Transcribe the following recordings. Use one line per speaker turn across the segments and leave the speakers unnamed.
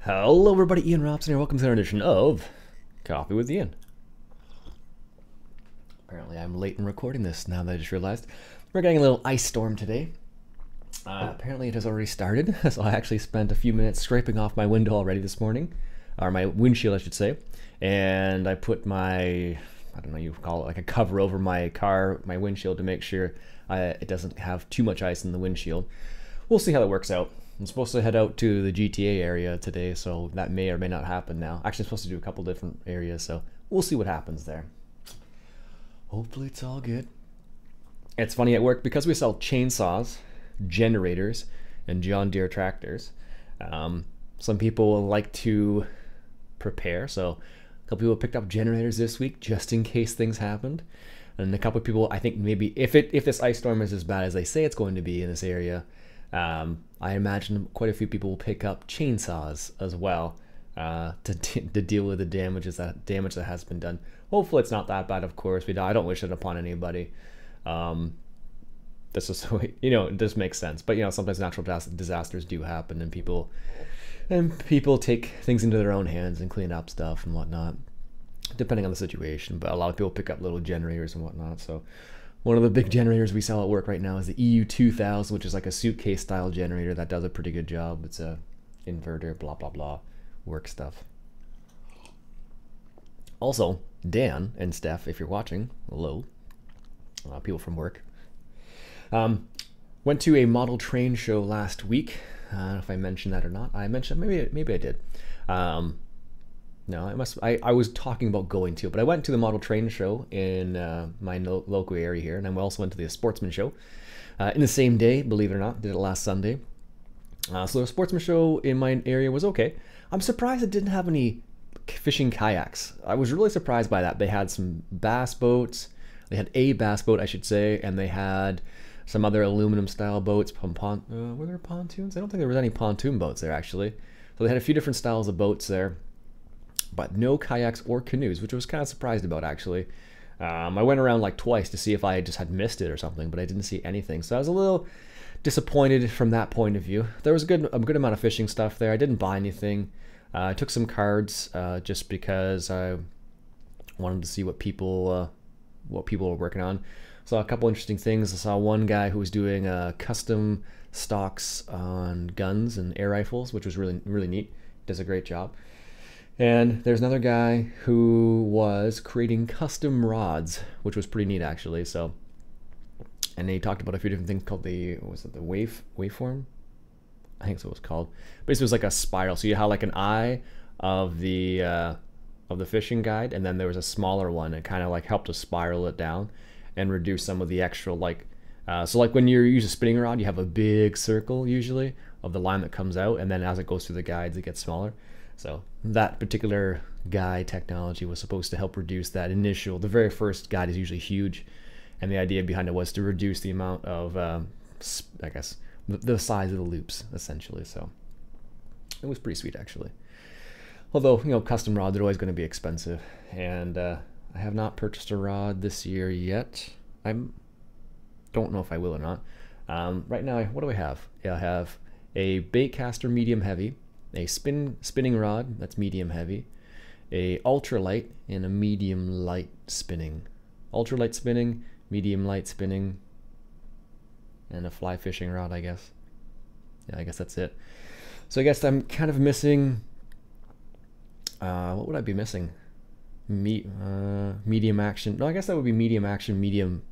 Hello everybody, Ian Robson here. Welcome to another edition of Coffee with Ian. Apparently I'm late in recording this now that I just realized. We're getting a little ice storm today. Apparently it has already started, so I actually spent a few minutes scraping off my window already this morning. Or my windshield, I should say. And I put my, I don't know, you call it like a cover over my car, my windshield, to make sure it doesn't have too much ice in the windshield. We'll see how that works out. I'm supposed to head out to the GTA area today, so that may or may not happen now. Actually, I'm supposed to do a couple different areas, so we'll see what happens there. Hopefully it's all good. It's funny at work, because we sell chainsaws, generators, and John Deere tractors. Some people like to prepare, so a couple people picked up generators this week just in case things happened. And a couple of people, I think maybe if this ice storm is as bad as they say it's going to be in this area, I imagine quite a few people will pick up chainsaws as well to deal with the damage that has been done. Hopefully it's not that bad, of course. I don't wish it upon anybody. This is, it does make sense. But sometimes natural disasters do happen, and people take things into their own hands and clean up stuff and whatnot, depending on the situation. But a lot of people pick up little generators and whatnot. So one of the big generators we sell at work right now is the EU2000, which is like a suitcase style generator that does a pretty good job. It's a inverter, blah blah blah, work stuff. Also, Dan and Steph, if you're watching, hello, people from work, went to a model train show last week. I don't know if I mentioned that or not. I mentioned, maybe I did. No, I was talking about going to it, but I went to the model train show in my local area here, and I also went to the sportsman show in the same day, believe it or not. Did it last Sunday. So the sportsman show in my area was okay. I'm surprised it didn't have any fishing kayaks. I was really surprised by that. They had some bass boats. They had a bass boat, I should say, and they had some other aluminum style boats. Were there pontoons? I don't think there was any pontoon boats there, actually. So they had a few different styles of boats there, but no kayaks or canoes, which I was kind of surprised about, actually. I went around like twice to see if I just had missed it or something, but I didn't see anything. So I was a little disappointed from that point of view. There was a good amount of fishing stuff there. I didn't buy anything. I took some cards just because I wanted to see what people were working on. Saw a couple interesting things. I saw one guy who was doing custom stocks on guns and air rifles, which was really, really neat. Does a great job. And there's another guy who was creating custom rods, which was pretty neat, actually. So, and he talked about a few different things called the waveform? I think that's what it was called. Basically, it was like a spiral. So you had like an eye of the fishing guide, and then there was a smaller one, and kind of like helped to spiral it down and reduce some of the extra so like when you use a spinning rod, you have a big circle usually of the line that comes out, and then as it goes through the guides, it gets smaller. So that particular guide technology was supposed to help reduce that the very first guide is usually huge, and the idea behind it was to reduce the amount of, I guess, the size of the loops, essentially. So it was pretty sweet, actually. Although, custom rods are always going to be expensive, and I have not purchased a rod this year yet. I don't know if I will or not. Right now, what do I have? Yeah, I have a baitcaster medium heavy, a spinning rod that's medium heavy, a ultralight, and a medium light spinning. Ultralight spinning, medium light spinning, and a fly fishing rod, I guess. Yeah, I guess that's it. So I guess I'm kind of missing, what would I be missing? Medium action. No, I guess that would be medium action, medium.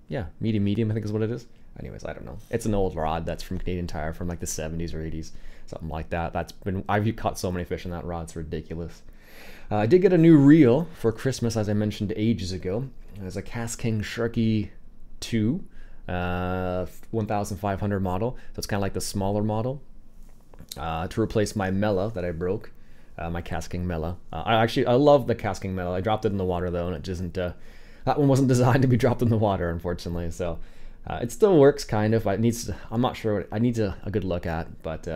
Yeah, medium, I think is what it is. Anyways, I don't know. It's an old rod that's from Canadian Tire from like the 70s or 80s, something like that. I've caught so many fish on that rod, it's ridiculous. I did get a new reel for Christmas, as I mentioned ages ago. It's a Casking Sharky 2, 1500 model. So it's kind of like the smaller model to replace my Mela that I broke, my Casking Mela. I love the Casking Mela. I dropped it in the water though, and it doesn't. That one wasn't designed to be dropped in the water, unfortunately. So it still works, kind of. I'm not sure. I need a good look at, but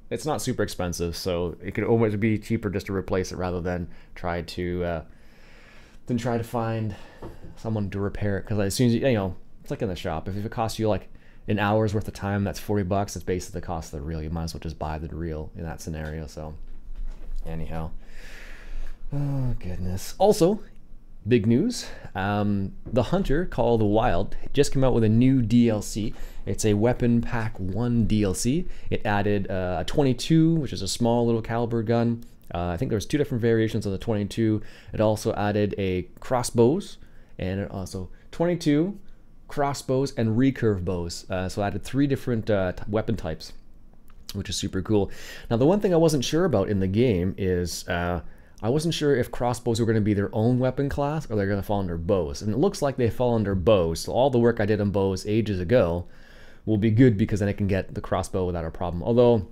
it's not super expensive, so it could almost be cheaper just to replace it rather than try to find someone to repair it. Because as soon as it's like in the shop, if it costs you like an hour's worth of time, that's $40. It's basically the cost of the reel. You might as well just buy the reel in that scenario. So anyhow, oh goodness. Also, big news, the Hunter called the Wild just came out with a new DLC. It's a Weapon Pack 1 DLC. It added a 22, which is a small little caliber gun. I think there's 2 different variations of the 22. It also added a crossbows, and it also 22 crossbows and recurve bows. So it added 3 different weapon types, which is super cool. Now the one thing I wasn't sure about in the game is I wasn't sure if crossbows were going to be their own weapon class or they're going to fall under bows. And it looks like they fall under bows. So all the work I did on bows ages ago will be good, because then I can get the crossbow without a problem. Although,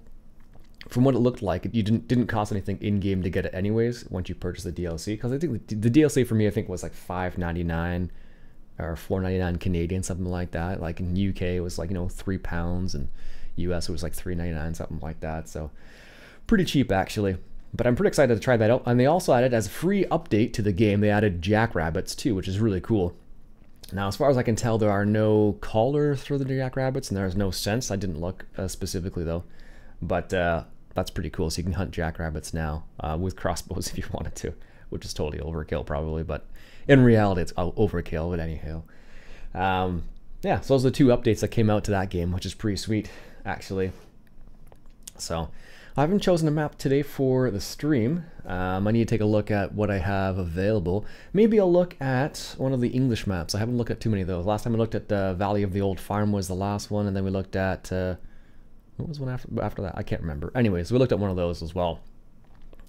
from what it looked like, it didn't cost anything in-game to get it anyways once you purchase the DLC. Because I think the DLC for me, I think, was like $5.99 or $4.99 Canadian, something like that. Like in UK, it was like, you know, £3, and US it was like $3.99, something like that. So pretty cheap actually. But I'm pretty excited to try that out. And they also added, as a free update to the game, they added jackrabbits too, which is really cool. Now, as far as I can tell, there are no collars for the jackrabbits, and there's no sense. I didn't look specifically though, but that's pretty cool. So you can hunt jackrabbits now with crossbows if you wanted to, which is totally overkill probably, but in reality it's overkill. But anyhow, yeah, so those are the 2 updates that came out to that game, which is pretty sweet actually. So I haven't chosen a map today for the stream. I need to take a look at what I have available. Maybe I'll look at one of the English maps. I haven't looked at too many of those. Last time I looked at Valley of the Old Farm was the last one, and then we looked at, what was one after that? I can't remember. Anyways, we looked at one of those as well.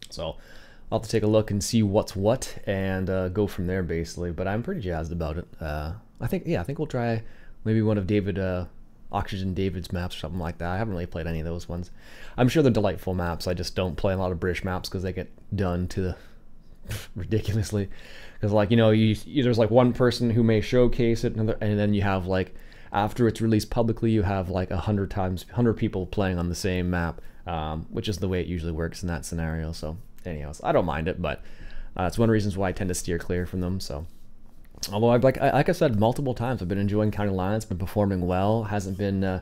So I'll have to take a look and see what's what, and go from there basically. But I'm pretty jazzed about it. I think we'll try maybe one of Oxygen David's maps or something like that. I haven't really played any of those ones. I'm sure they're delightful maps. I just don't play a lot of British maps because they get done to the ridiculously. Because, like, you know, there's like one person who may showcase it, and then you have, like, after it's released publicly, you have like 100 people playing on the same map, which is the way it usually works in that scenario. So anyways, I don't mind it, but it's one of the reasons why I tend to steer clear from them. So although like I said multiple times, I've been enjoying County Lines, been performing well. Hasn't been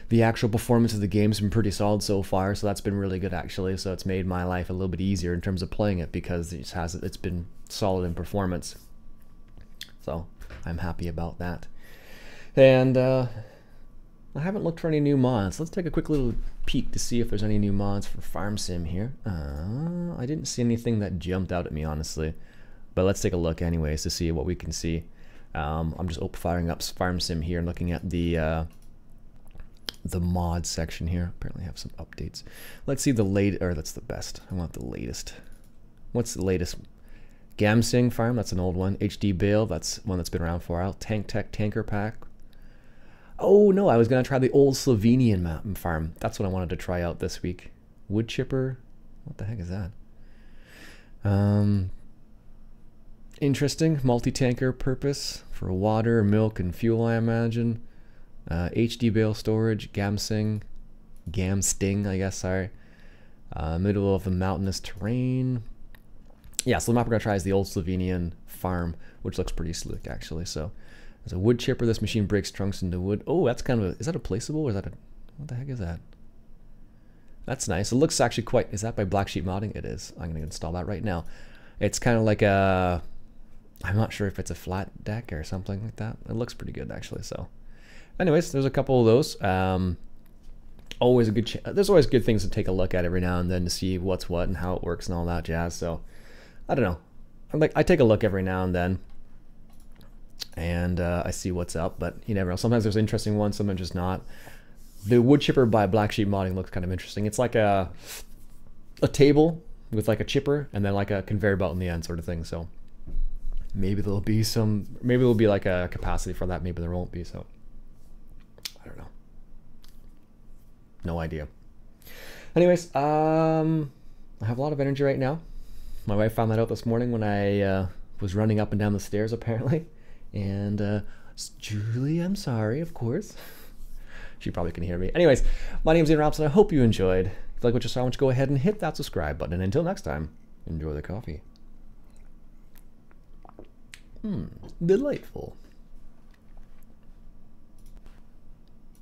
the actual performance of the game's been pretty solid so far, so that's been really good actually. So it's made my life a little bit easier in terms of playing it, because it's been solid in performance. So I'm happy about that. And I haven't looked for any new mods. Let's take a quick little peek to see if there's any new mods for Farm Sim here. I didn't see anything that jumped out at me honestly. But let's take a look anyways to see what we can see. I'm just firing up Farm Sim here and looking at the mod section here. Apparently I have some updates. Let's see the latest, or that's the best. I want the latest. What's the latest? Gamsing Farm, that's an old one. HD Bale, that's one that's been around for a while. Tech Tanker Pack. Oh no, I was gonna try the old Slovenian map farm. That's what I wanted to try out this week. Wood Chipper. What the heck is that? Interesting. Multi-tanker purpose for water, milk, and fuel, I imagine. HD bale storage, Gamsting, I guess, sorry. Middle of the mountainous terrain. Yeah, so the map we're going to try is the old Slovenian farm, which looks pretty slick, actually. So, there's a wood chipper. This machine breaks trunks into wood. Oh, that's kind of a... Is that a placeable, or is that a... What the heck is that? That's nice. It looks actually quite... Is that by Black Sheep Modding? It is. I'm going to install that right now. It's kind of like a... I'm not sure if it's a flat deck or something like that. It looks pretty good, actually. So, anyways, there's a couple of those. Always a good. There's always good things to take a look at every now and then to see what's what and how it works and all that jazz. So, I don't know. I take a look every now and then, and I see what's up. But you never know. Sometimes there's interesting ones, sometimes just not. The wood chipper by Black Sheep Modding looks kind of interesting. It's like a table with like a chipper and then like a conveyor belt in the end, sort of thing. So. Maybe there'll be some, maybe there'll be like a capacity for that, maybe there won't be, so I don't know. No idea. Anyways, I have a lot of energy right now. My wife found that out this morning when I was running up and down the stairs apparently. And Julie, I'm sorry, of course. She probably can hear me. Anyways, my name's Iain Robson. I hope you enjoyed. If you like what you saw, why don't you go ahead and hit that subscribe button. And until next time, enjoy the coffee. Delightful.